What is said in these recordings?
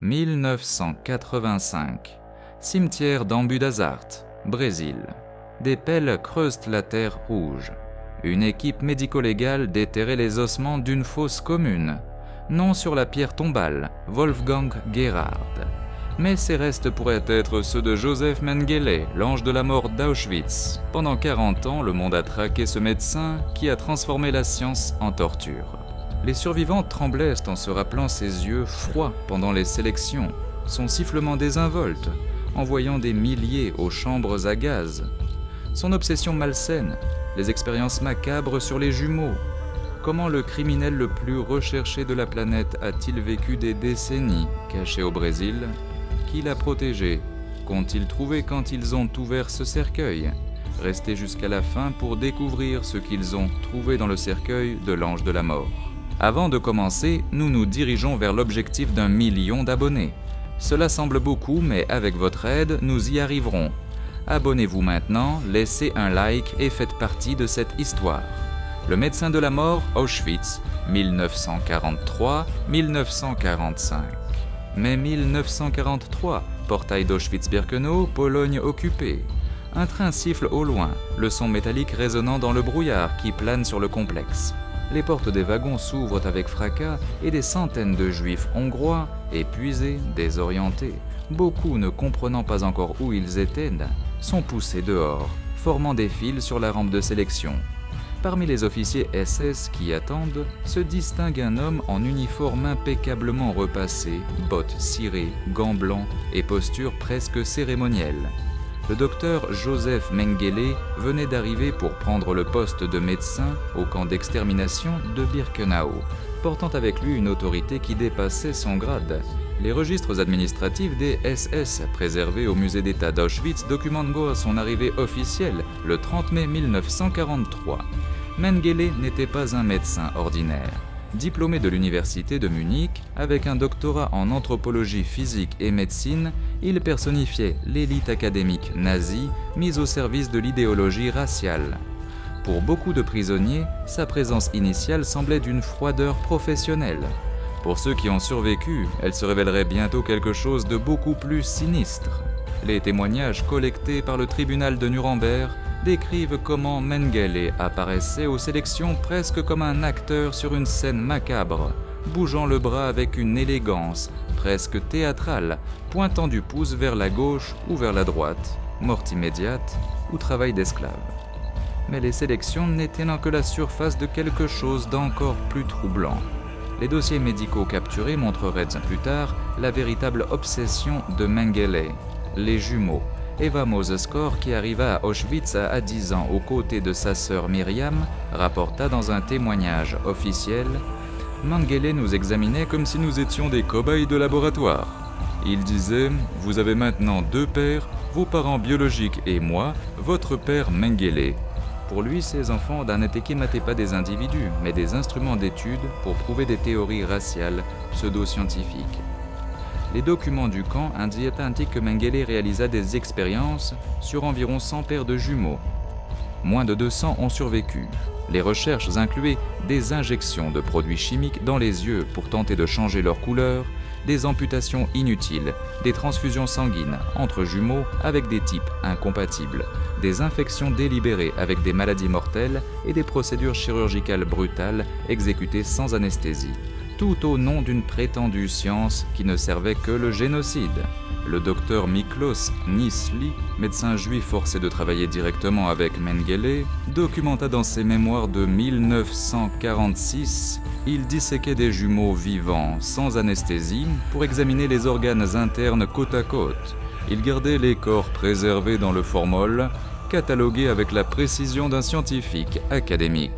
1985. Cimetière d'Ambudazart, Brésil. Des pelles creusent la terre rouge. Une équipe médico-légale déterrait les ossements d'une fosse commune. Non sur la pierre tombale, Wolfgang Gerhard. Mais ces restes pourraient être ceux de Joseph Mengele, l'ange de la mort d'Auschwitz. Pendant 40 ans, le monde a traqué ce médecin qui a transformé la science en torture. Les survivants tremblaient en se rappelant ses yeux froids pendant les sélections, son sifflement désinvolte, en voyant des milliers aux chambres à gaz, son obsession malsaine, les expériences macabres sur les jumeaux. Comment le criminel le plus recherché de la planète a-t-il vécu des décennies caché au Brésil? Qui l'a protégé? Qu'ont-ils trouvé quand ils ont ouvert ce cercueil? Restez jusqu'à la fin pour découvrir ce qu'ils ont trouvé dans le cercueil de l'ange de la mort. Avant de commencer, nous nous dirigeons vers l'objectif d'1 million d'abonnés. Cela semble beaucoup, mais avec votre aide, nous y arriverons. Abonnez-vous maintenant, laissez un like et faites partie de cette histoire. Le médecin de la mort, Auschwitz, 1943-1945. Mai 1943, portail d'Auschwitz-Birkenau, Pologne occupée. Un train siffle au loin, le son métallique résonnant dans le brouillard qui plane sur le complexe. Les portes des wagons s'ouvrent avec fracas et des centaines de juifs hongrois, épuisés, désorientés, beaucoup ne comprenant pas encore où ils étaient, sont poussés dehors, formant des files sur la rampe de sélection. Parmi les officiers SS qui attendent, se distingue un homme en uniforme impeccablement repassé, bottes cirées, gants blancs et posture presque cérémonielle. Le docteur Joseph Mengele venait d'arriver pour prendre le poste de médecin au camp d'extermination de Birkenau, portant avec lui une autorité qui dépassait son grade. Les registres administratifs des SS préservés au musée d'État d'Auschwitz documentent son arrivée officielle le 30 mai 1943. Mengele n'était pas un médecin ordinaire. Diplômé de l'université de Munich, avec un doctorat en anthropologie physique et médecine, il personnifiait l'élite académique nazie mise au service de l'idéologie raciale. Pour beaucoup de prisonniers, sa présence initiale semblait d'une froideur professionnelle. Pour ceux qui ont survécu, elle se révélerait bientôt quelque chose de beaucoup plus sinistre. Les témoignages collectés par le tribunal de Nuremberg décrivent comment Mengele apparaissait aux sélections presque comme un acteur sur une scène macabre, bougeant le bras avec une élégance presque théâtrale, pointant du pouce vers la gauche ou vers la droite, mort immédiate ou travail d'esclave. Mais les sélections n'étaient que la surface de quelque chose d'encore plus troublant. Les dossiers médicaux capturés montreraient plus tard la véritable obsession de Mengele, les jumeaux. Eva Moseskor, qui arriva à Auschwitz à 10 ans aux côtés de sa sœur Myriam, rapporta dans un témoignage officiel « Mengele nous examinait comme si nous étions des cobayes de laboratoire. Il disait « Vous avez maintenant 2 pères, vos parents biologiques et moi, votre père Mengele. » Pour lui, ces enfants n'étaient pas des individus, mais des instruments d'étude pour prouver des théories raciales pseudo-scientifiques. Les documents du camp indiquent que Mengele réalisa des expériences sur environ 100 paires de jumeaux. Moins de 200 ont survécu. Les recherches incluaient des injections de produits chimiques dans les yeux pour tenter de changer leur couleur, des amputations inutiles, des transfusions sanguines entre jumeaux avec des types incompatibles, des infections délibérées avec des maladies mortelles et des procédures chirurgicales brutales exécutées sans anesthésie. Tout au nom d'une prétendue science qui ne servait que le génocide. Le docteur Miklos Nisli, médecin juif forcé de travailler directement avec Mengele, documenta dans ses mémoires de 1946, il disséquait des jumeaux vivants sans anesthésie pour examiner les organes internes côte à côte. Il gardait les corps préservés dans le formol, catalogués avec la précision d'un scientifique académique.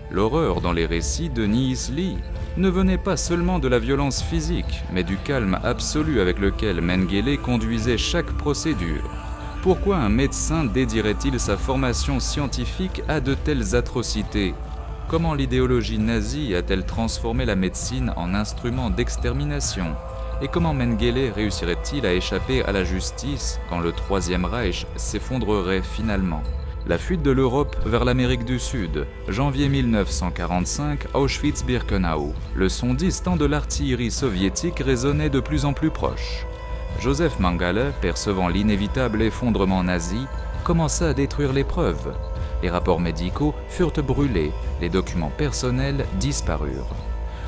L'horreur dans les récits de Nisli ne venait pas seulement de la violence physique, mais du calme absolu avec lequel Mengele conduisait chaque procédure. Pourquoi un médecin dédierait-il sa formation scientifique à de telles atrocités? Comment l'idéologie nazie a-t-elle transformé la médecine en instrument d'extermination? Et comment Mengele réussirait-il à échapper à la justice quand le Troisième Reich s'effondrerait finalement? La fuite de l'Europe vers l'Amérique du Sud, janvier 1945, Auschwitz-Birkenau. Le son distant de l'artillerie soviétique résonnait de plus en plus proche. Joseph Mengele, percevant l'inévitable effondrement nazi, commença à détruire les preuves. Les rapports médicaux furent brûlés, les documents personnels disparurent.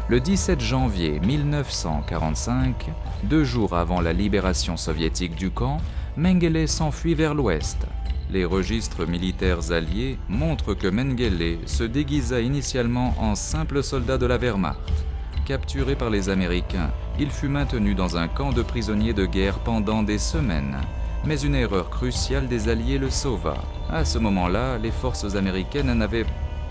Le 17 janvier 1945, 2 jours avant la libération soviétique du camp, Mengele s'enfuit vers l'ouest. Les registres militaires alliés montrent que Mengele se déguisa initialement en simple soldat de la Wehrmacht. Capturé par les Américains, il fut maintenu dans un camp de prisonniers de guerre pendant des semaines. Mais une erreur cruciale des Alliés le sauva. À ce moment-là, les forces américaines n'avaient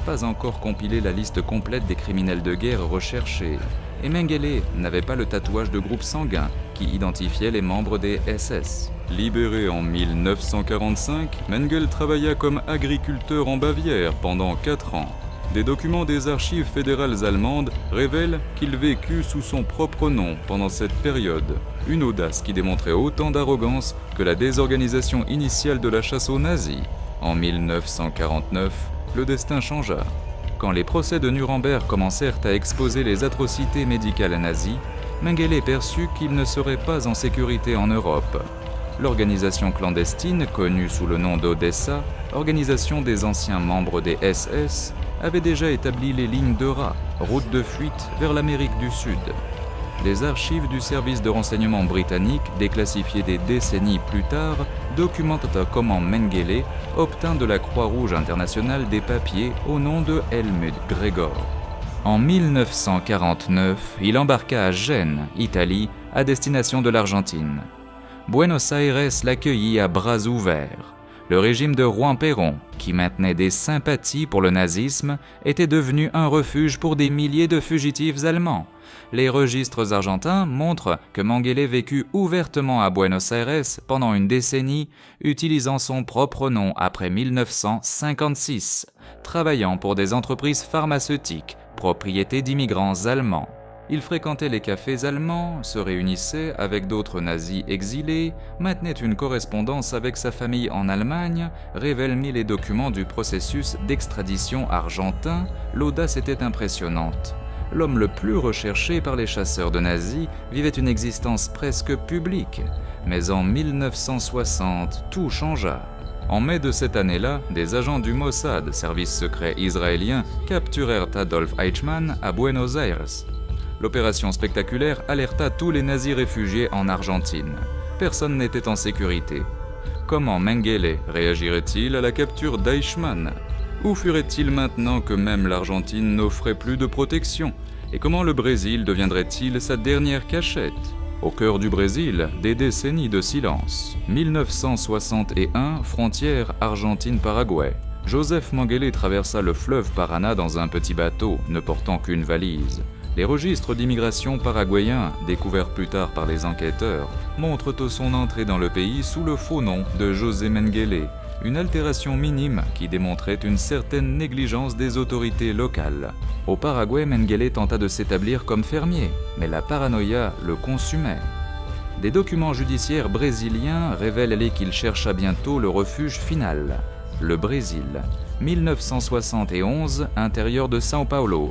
pas encore compilé la liste complète des criminels de guerre recherchés. Et Mengele n'avait pas le tatouage de groupe sanguin qui identifiait les membres des SS. Libéré en 1945, Mengele travailla comme agriculteur en Bavière pendant 4 ans. Des documents des archives fédérales allemandes révèlent qu'il vécut sous son propre nom pendant cette période. Une audace qui démontrait autant d'arrogance que la désorganisation initiale de la chasse aux nazis. En 1949, le destin changea. Quand les procès de Nuremberg commencèrent à exposer les atrocités médicales nazies, Mengele perçut qu'il ne serait pas en sécurité en Europe. L'organisation clandestine, connue sous le nom d'Odessa, organisation des anciens membres des SS, avait déjà établi les lignes de rats, route de fuite vers l'Amérique du Sud. Les archives du service de renseignement britannique, déclassifiées des décennies plus tard, documentent comment Mengele obtint de la Croix-Rouge internationale des papiers au nom de Helmut Gregor. En 1949, il embarqua à Gênes, Italie, à destination de l'Argentine. Buenos Aires l'accueillit à bras ouverts. Le régime de Juan qui maintenait des sympathies pour le nazisme, était devenu un refuge pour des milliers de fugitifs allemands. Les registres argentins montrent que Mengele vécut ouvertement à Buenos Aires pendant une décennie, utilisant son propre nom après 1956, travaillant pour des entreprises pharmaceutiques, propriété d'immigrants allemands. Il fréquentait les cafés allemands, se réunissait avec d'autres nazis exilés, maintenait une correspondance avec sa famille en Allemagne, révèlent les documents du processus d'extradition argentin. L'audace était impressionnante. L'homme le plus recherché par les chasseurs de nazis vivait une existence presque publique. Mais en 1960, tout changea. En mai de cette année-là, des agents du Mossad, service secret israélien, capturèrent Adolf Eichmann à Buenos Aires. L'opération spectaculaire alerta tous les nazis réfugiés en Argentine. Personne n'était en sécurité. Comment Mengele réagirait-il à la capture d'Eichmann? Où ferait-il maintenant que même l'Argentine n'offrait plus de protection? Et comment le Brésil deviendrait-il sa dernière cachette? Au cœur du Brésil, des décennies de silence. 1961, frontière Argentine-Paraguay. Joseph Mengele traversa le fleuve Paraná dans un petit bateau, ne portant qu'une valise. Les registres d'immigration paraguayens, découverts plus tard par les enquêteurs, montrent son entrée dans le pays sous le faux nom de José Mengele, une altération minime qui démontrait une certaine négligence des autorités locales. Au Paraguay, Mengele tenta de s'établir comme fermier, mais la paranoïa le consumait. Des documents judiciaires brésiliens révèlent qu'il chercha bientôt le refuge final, le Brésil. 1971, intérieur de São Paulo.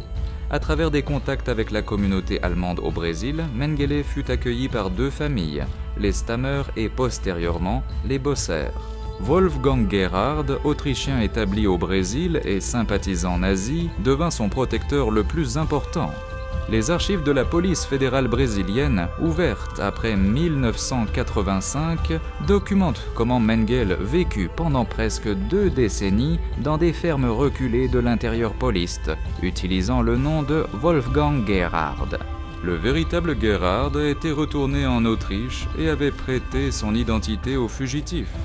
À travers des contacts avec la communauté allemande au Brésil, Mengele fut accueilli par 2 familles, les Stammer et postérieurement les Bosser. Wolfgang Gerhard, autrichien établi au Brésil et sympathisant nazi, devint son protecteur le plus important. Les archives de la police fédérale brésilienne, ouvertes après 1985, documentent comment Mengele vécut pendant presque 2 décennies dans des fermes reculées de l'intérieur pauliste, utilisant le nom de Wolfgang Gerhard. Le véritable Gerhard était retourné en Autriche et avait prêté son identité aux fugitifs.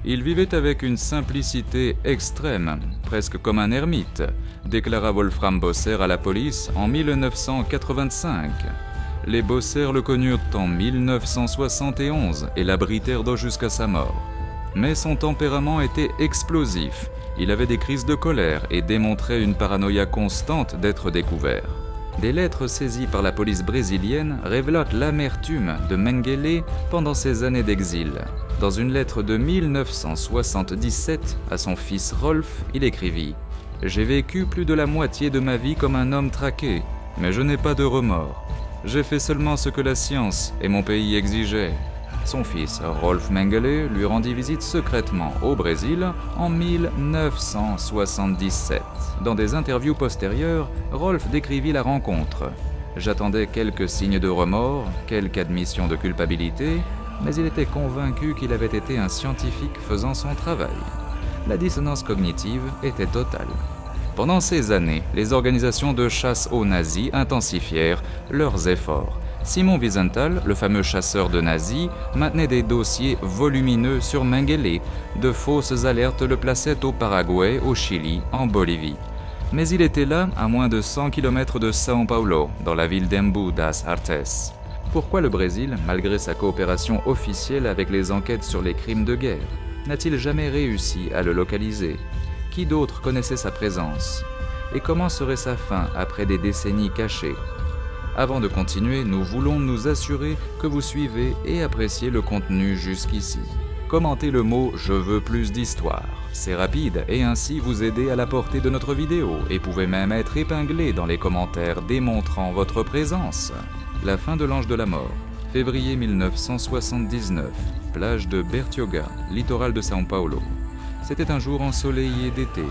Il vivait avec une simplicité extrême, presque comme un ermite, déclara Wolfram Bosser à la police en 1985. Les Bosser le connurent en 1971 et l'abritèrent jusqu'à sa mort. Mais son tempérament était explosif. Il avait des crises de colère et démontrait une paranoïa constante d'être découvert. Des lettres saisies par la police brésilienne révèlent l'amertume de Mengele pendant ses années d'exil. Dans une lettre de 1977 à son fils Rolf, il écrivit « J'ai vécu plus de la moitié de ma vie comme un homme traqué, mais je n'ai pas de remords. J'ai fait seulement ce que la science et mon pays exigeaient. » Son fils, Rolf Mengele, lui rendit visite secrètement au Brésil en 1977. Dans des interviews postérieures, Rolf décrivit la rencontre. « J'attendais quelques signes de remords, quelques admissions de culpabilité, mais il était convaincu qu'il avait été un scientifique faisant son travail. La dissonance cognitive était totale. » Pendant ces années, les organisations de chasse aux nazis intensifièrent leurs efforts. Simon Wiesenthal, le fameux chasseur de nazis, maintenait des dossiers volumineux sur Mengele. De fausses alertes le plaçaient au Paraguay, au Chili, en Bolivie. Mais il était là, à moins de 100 km de São Paulo, dans la ville d'Embu das Artes. Pourquoi le Brésil, malgré sa coopération officielle avec les enquêtes sur les crimes de guerre, n'a-t-il jamais réussi à le localiser ? Qui d'autre connaissait sa présence ? Et comment serait sa fin après des décennies cachées ? Avant de continuer, nous voulons nous assurer que vous suivez et appréciez le contenu jusqu'ici. Commentez le mot « Je veux plus d'histoire ». C'est rapide et ainsi vous aider à la portée de notre vidéo et pouvez même être épinglé dans les commentaires démontrant votre présence. La fin de l'Ange de la Mort. Février 1979. Plage de Bertioga, littoral de São Paulo. C'était un jour ensoleillé d'été.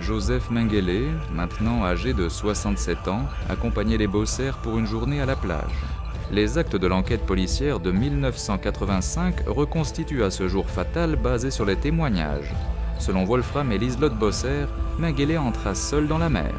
Joseph Mengele, maintenant âgé de 67 ans, accompagnait les bossaires pour une journée à la plage. Les actes de l'enquête policière de 1985 reconstituent à ce jour fatal basé sur les témoignages. Selon Wolfram et Liselotte Bosser, Mengele entra seul dans la mer.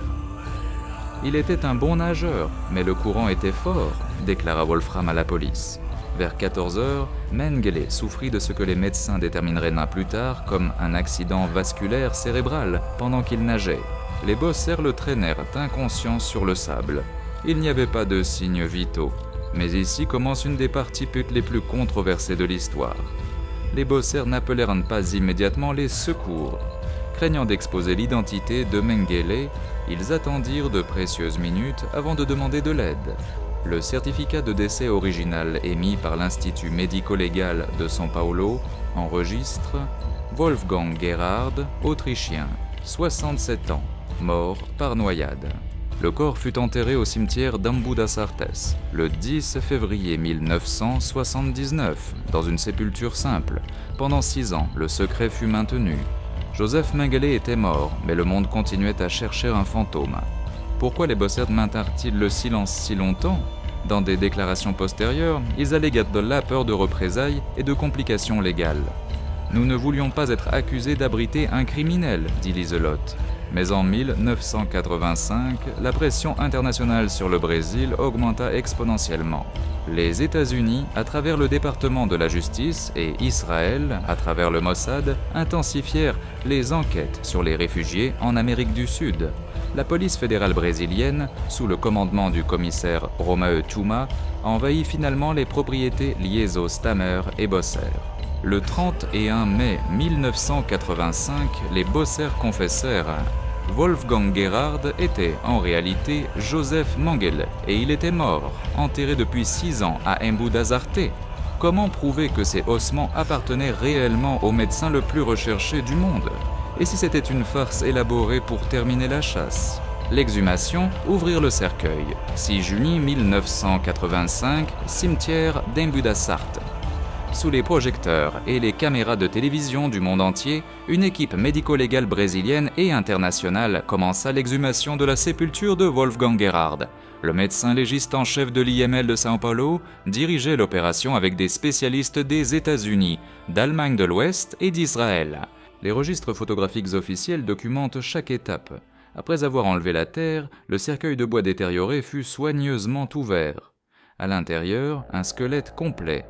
Il était un bon nageur, mais le courant était fort, déclara Wolfram à la police. Vers 14 heures, Mengele souffrit de ce que les médecins détermineraient plus tard comme un accident vasculaire cérébral pendant qu'il nageait. Les Bosser le traînèrent inconscient sur le sable. Il n'y avait pas de signes vitaux. Mais ici commence une des parties les plus controversées de l'histoire. Les Bosser n'appelèrent pas immédiatement les secours. Craignant d'exposer l'identité de Mengele, ils attendirent de précieuses minutes avant de demander de l'aide. Le certificat de décès original émis par l'Institut médico-légal de São Paulo enregistre Wolfgang Gerhard, autrichien, 67 ans, mort par noyade. Le corps fut enterré au cimetière d'Embu das Artes le 10 février 1979, dans une sépulture simple. Pendant 6 ans, le secret fut maintenu. Joseph Mengele était mort, mais le monde continuait à chercher un fantôme. Pourquoi les Bosser maintinrent-ils le silence si longtemps ? Dans des déclarations postérieures, ils alléguèrent de la peur de représailles et de complications légales. « Nous ne voulions pas être accusés d'abriter un criminel », dit Liselotte. Mais en 1985, la pression internationale sur le Brésil augmenta exponentiellement. Les États-Unis, à travers le département de la justice, et Israël, à travers le Mossad, intensifièrent les enquêtes sur les réfugiés en Amérique du Sud. La police fédérale brésilienne, sous le commandement du commissaire Romaeu Tuma, envahit finalement les propriétés liées aux Stammer et Bosser. Le 31 mai 1985, les Bosser confessèrent « Wolfgang Gerhard était en réalité Joseph Mengele et il était mort, enterré depuis 6 ans à Embu das Artes. Comment prouver que ces ossements appartenaient réellement au médecin le plus recherché du monde ? Et si c'était une farce élaborée pour terminer la chasse ? L'exhumation, ouvrir le cercueil. 6 juillet 1985, cimetière d'Embu das Artes. Sous les projecteurs et les caméras de télévision du monde entier, une équipe médico-légale brésilienne et internationale commença l'exhumation de la sépulture de Wolfgang Gerhard. Le médecin légiste en chef de l'IML de São Paulo dirigeait l'opération avec des spécialistes des États-Unis, d'Allemagne de l'Ouest et d'Israël. Les registres photographiques officiels documentent chaque étape. Après avoir enlevé la terre, le cercueil de bois détérioré fut soigneusement ouvert. À l'intérieur, un squelette complet.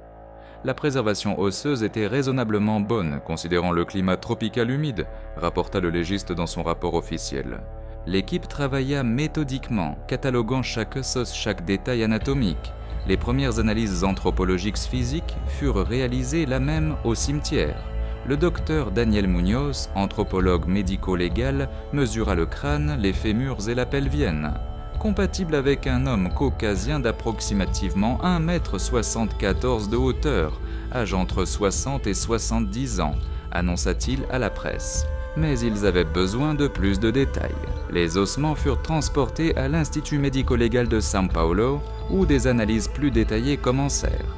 La préservation osseuse était raisonnablement bonne, considérant le climat tropical humide, rapporta le légiste dans son rapport officiel. L'équipe travailla méthodiquement, cataloguant chaque os, chaque détail anatomique. Les premières analyses anthropologiques physiques furent réalisées là même au cimetière. Le docteur Daniel Munoz, anthropologue médico-légal, mesura le crâne, les fémurs et la pelvienne. compatible avec un homme caucasien d'approximativement 1,74 m de hauteur, âge entre 60 et 70 ans, annonça-t-il à la presse. Mais ils avaient besoin de plus de détails. Les ossements furent transportés à l'Institut médico-légal de São Paulo, où des analyses plus détaillées commencèrent.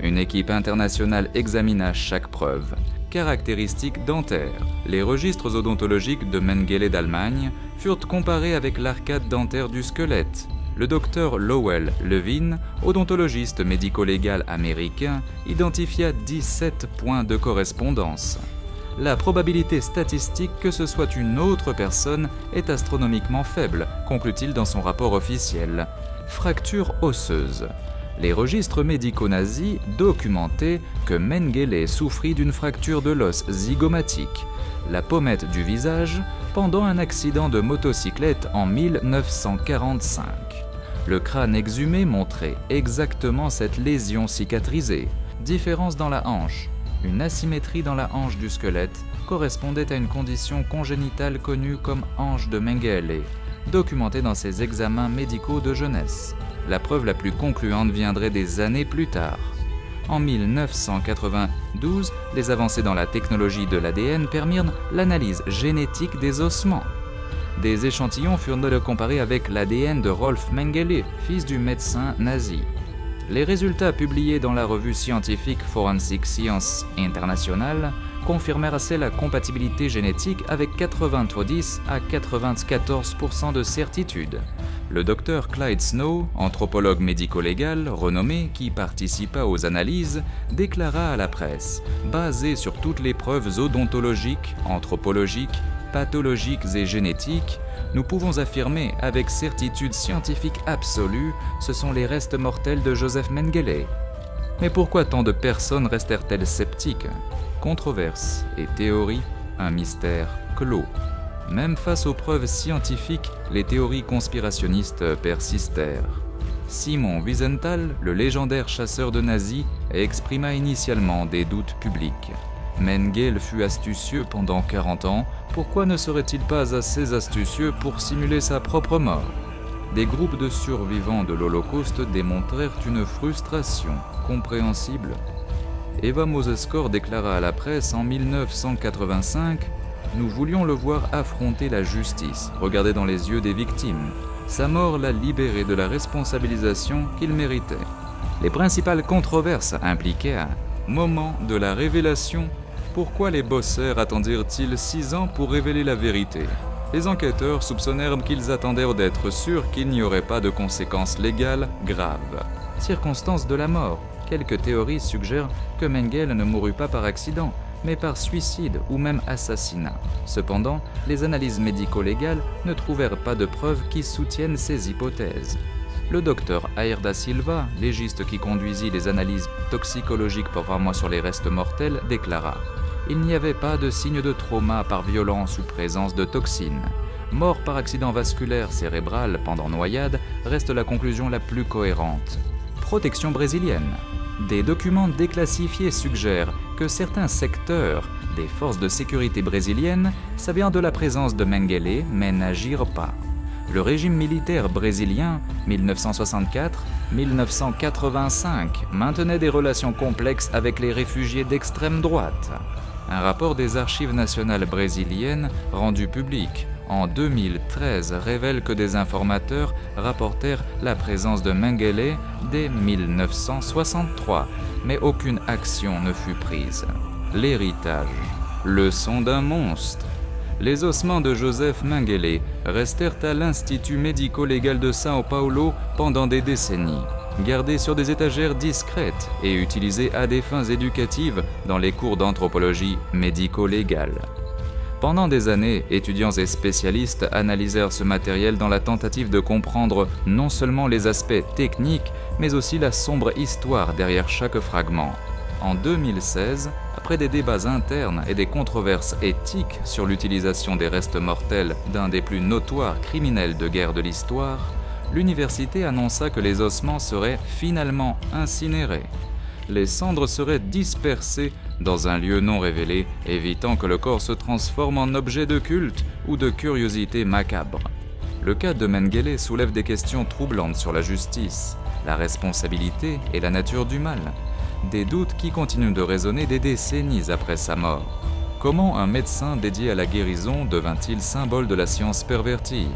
Une équipe internationale examina chaque preuve. Caractéristiques dentaires. Les registres odontologiques de Mengele d'Allemagne furent comparés avec l'arcade dentaire du squelette. Le docteur Lowell Levine, odontologiste médico-légal américain, identifia 17 points de correspondance. La probabilité statistique que ce soit une autre personne est astronomiquement faible, conclut-il dans son rapport officiel. Fracture osseuse. Les registres médicaux nazis documentaient que Mengele souffrit d'une fracture de l'os zygomatique, la pommette du visage, pendant un accident de motocyclette en 1945. Le crâne exhumé montrait exactement cette lésion cicatrisée. Différence dans la hanche. Une asymétrie dans la hanche du squelette correspondait à une condition congénitale connue comme hanche de Mengele, documentée dans ses examens médicaux de jeunesse. La preuve la plus concluante viendrait des années plus tard. En 1992, les avancées dans la technologie de l'ADN permirent l'analyse génétique des ossements. Des échantillons furent comparés avec l'ADN de Rolf Mengele, fils du médecin nazi. Les résultats publiés dans la revue scientifique Forensic Science International confirmèrent assez la compatibilité génétique avec 90 à 94% de certitude. Le docteur Clyde Snow, anthropologue médico-légal renommé qui participa aux analyses, déclara à la presse, basé sur toutes les preuves odontologiques, anthropologiques, pathologiques et génétiques, nous pouvons affirmer avec certitude scientifique absolue, ce sont les restes mortels de Joseph Mengele. Mais pourquoi tant de personnes restèrent-elles sceptiques ? Controverses et théories, un mystère clos. Même face aux preuves scientifiques, les théories conspirationnistes persistèrent. Simon Wiesenthal, le légendaire chasseur de nazis, exprima initialement des doutes publics. Mengele fut astucieux pendant 40 ans, pourquoi ne serait-il pas assez astucieux pour simuler sa propre mort ? Des groupes de survivants de l'Holocauste démontrèrent une frustration compréhensible. Eva Moseskor déclara à la presse en 1985 « Nous voulions le voir affronter la justice, regarder dans les yeux des victimes. Sa mort l'a libéré de la responsabilisation qu'il méritait. » Les principales controverses impliquaient un moment de la révélation. Pourquoi les bosseurs attendirent-ils 6 ans pour révéler la vérité ? Les enquêteurs soupçonnèrent qu'ils attendèrent d'être sûrs qu'il n'y aurait pas de conséquences légales graves. Circonstances de la mort. Quelques théories suggèrent que Mengele ne mourut pas par accident, mais par suicide ou même assassinat. Cependant, les analyses médico-légales ne trouvèrent pas de preuves qui soutiennent ces hypothèses. Le docteur Air da Silva, légiste qui conduisit les analyses toxicologiques portant sur les restes mortels, déclara « Il n'y avait pas de signe de trauma par violence ou présence de toxines. Mort par accident vasculaire cérébral pendant noyade reste la conclusion la plus cohérente. » Protection brésilienne. Des documents déclassifiés suggèrent que certains secteurs des forces de sécurité brésiliennes savaient de la présence de Mengele mais n'agirent pas. Le régime militaire brésilien, 1964-1985, maintenait des relations complexes avec les réfugiés d'extrême droite. Un rapport des Archives nationales brésiliennes, rendu public en 2013, révèle que des informateurs rapportèrent la présence de Mengele dès 1963, mais aucune action ne fut prise. L'héritage. Leçon d'un monstre. Les ossements de Joseph Mengele restèrent à l'Institut médico-légal de São Paulo pendant des décennies, gardés sur des étagères discrètes et utilisés à des fins éducatives dans les cours d'anthropologie médico-légale. Pendant des années, étudiants et spécialistes analysèrent ce matériel dans la tentative de comprendre non seulement les aspects techniques, mais aussi la sombre histoire derrière chaque fragment. En 2016, après des débats internes et des controverses éthiques sur l'utilisation des restes mortels d'un des plus notoires criminels de guerre de l'histoire, l'université annonça que les ossements seraient finalement incinérés. Les cendres seraient dispersées dans un lieu non révélé, évitant que le corps se transforme en objet de culte ou de curiosité macabre. Le cas de Mengele soulève des questions troublantes sur la justice, la responsabilité et la nature du mal, des doutes qui continuent de résonner des décennies après sa mort. Comment un médecin dédié à la guérison devint-il symbole de la science pervertie ?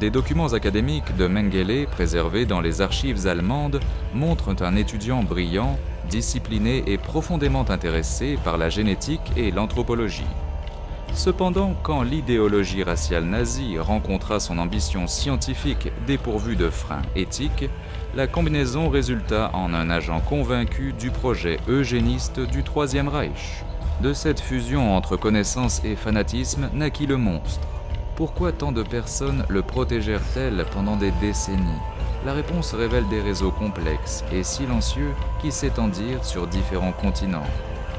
Des documents académiques de Mengele préservés dans les archives allemandes montrent un étudiant brillant, discipliné et profondément intéressé par la génétique et l'anthropologie. Cependant, quand l'idéologie raciale nazie rencontra son ambition scientifique dépourvue de freins éthiques, la combinaison résulta en un agent convaincu du projet eugéniste du Troisième Reich. De cette fusion entre connaissance et fanatisme naquit le monstre. Pourquoi tant de personnes le protégèrent-elles pendant des décennies ? La réponse révèle des réseaux complexes et silencieux qui s'étendirent sur différents continents.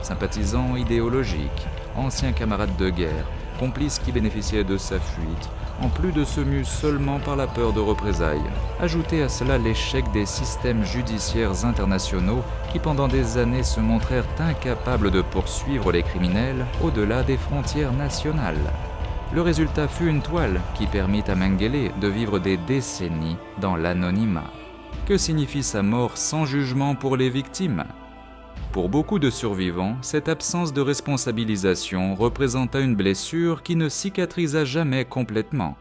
Sympathisants idéologiques, anciens camarades de guerre, complices qui bénéficiaient de sa fuite, en plus de se mus seulement par la peur de représailles. Ajoutez à cela l'échec des systèmes judiciaires internationaux qui pendant des années se montrèrent incapables de poursuivre les criminels au-delà des frontières nationales. Le résultat fut une toile qui permit à Mengele de vivre des décennies dans l'anonymat. Que signifie sa mort sans jugement pour les victimes ? Pour beaucoup de survivants, cette absence de responsabilisation représenta une blessure qui ne cicatrisa jamais complètement.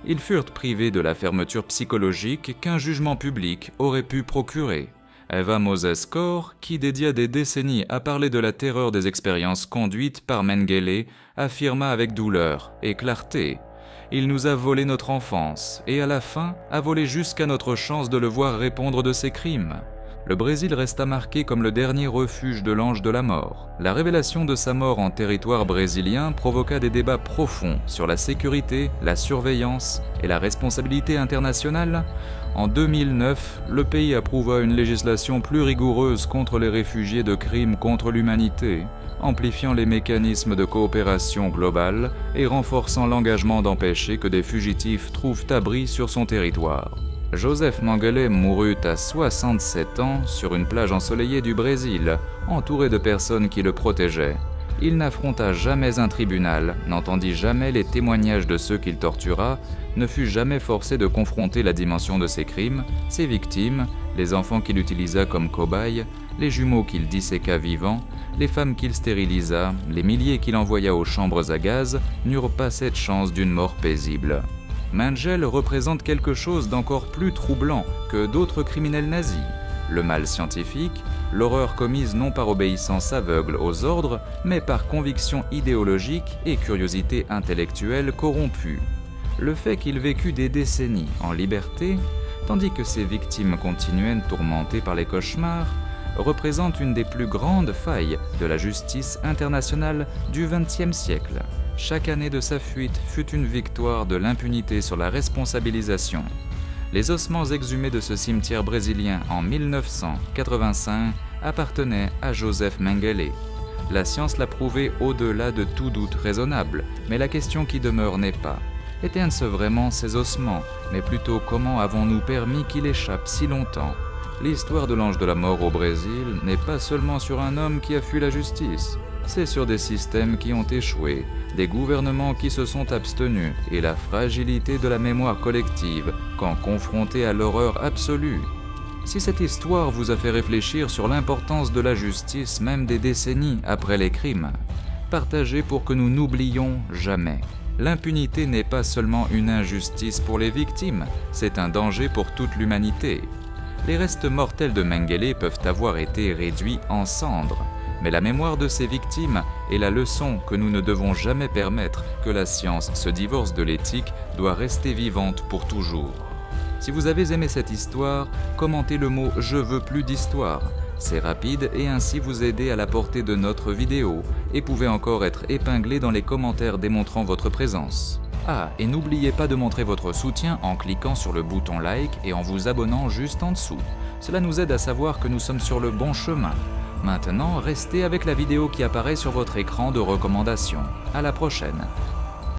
Ils furent privés de la fermeture psychologique qu'un jugement public aurait pu procurer. Eva Moses-Kor, qui dédia des décennies à parler de la terreur des expériences conduites par Mengele, affirma avec douleur et clarté « Il nous a volé notre enfance et à la fin a volé jusqu'à notre chance de le voir répondre de ses crimes. » Le Brésil resta marqué comme le dernier refuge de l'ange de la mort. La révélation de sa mort en territoire brésilien provoqua des débats profonds sur la sécurité, la surveillance et la responsabilité internationale. En 2009, le pays approuva une législation plus rigoureuse contre les réfugiés de crimes contre l'humanité, amplifiant les mécanismes de coopération globale et renforçant l'engagement d'empêcher que des fugitifs trouvent abri sur son territoire. Joseph Mengele mourut à 67 ans sur une plage ensoleillée du Brésil, entouré de personnes qui le protégeaient. Il n'affronta jamais un tribunal, n'entendit jamais les témoignages de ceux qu'il tortura, ne fut jamais forcé de confronter la dimension de ses crimes, ses victimes, les enfants qu'il utilisa comme cobayes, les jumeaux qu'il disséqua vivants, les femmes qu'il stérilisa, les milliers qu'il envoya aux chambres à gaz, n'eurent pas cette chance d'une mort paisible. Mengele représente quelque chose d'encore plus troublant que d'autres criminels nazis. Le mal scientifique, l'horreur commise non par obéissance aveugle aux ordres, mais par conviction idéologique et curiosité intellectuelle corrompue. Le fait qu'il vécut des décennies en liberté, tandis que ses victimes continuaient tourmentées par les cauchemars, représente une des plus grandes failles de la justice internationale du XXe siècle. Chaque année de sa fuite fut une victoire de l'impunité sur la responsabilisation. Les ossements exhumés de ce cimetière brésilien en 1985 appartenaient à Joseph Mengele. La science l'a prouvé au-delà de tout doute raisonnable, mais la question qui demeure n'est pas « étaient-ce vraiment ces ossements ?» mais plutôt « comment avons-nous permis qu'il échappe si longtemps ?» L'histoire de l'ange de la mort au Brésil n'est pas seulement sur un homme qui a fui la justice. C'est sur des systèmes qui ont échoué, des gouvernements qui se sont abstenus et la fragilité de la mémoire collective quand confrontés à l'horreur absolue. Si cette histoire vous a fait réfléchir sur l'importance de la justice même des décennies après les crimes, partagez pour que nous n'oublions jamais. L'impunité n'est pas seulement une injustice pour les victimes, c'est un danger pour toute l'humanité. Les restes mortels de Mengele peuvent avoir été réduits en cendres, mais la mémoire de ses victimes est la leçon que nous ne devons jamais permettre que la science se divorce de l'éthique doit rester vivante pour toujours. Si vous avez aimé cette histoire, commentez le mot « Je veux plus d'histoire ». C'est rapide et ainsi vous aider à la portée de notre vidéo et pouvez encore être épinglé dans les commentaires démontrant votre présence. Ah, et n'oubliez pas de montrer votre soutien en cliquant sur le bouton like et en vous abonnant juste en dessous. Cela nous aide à savoir que nous sommes sur le bon chemin. Maintenant, restez avec la vidéo qui apparaît sur votre écran de recommandation. À la prochaine.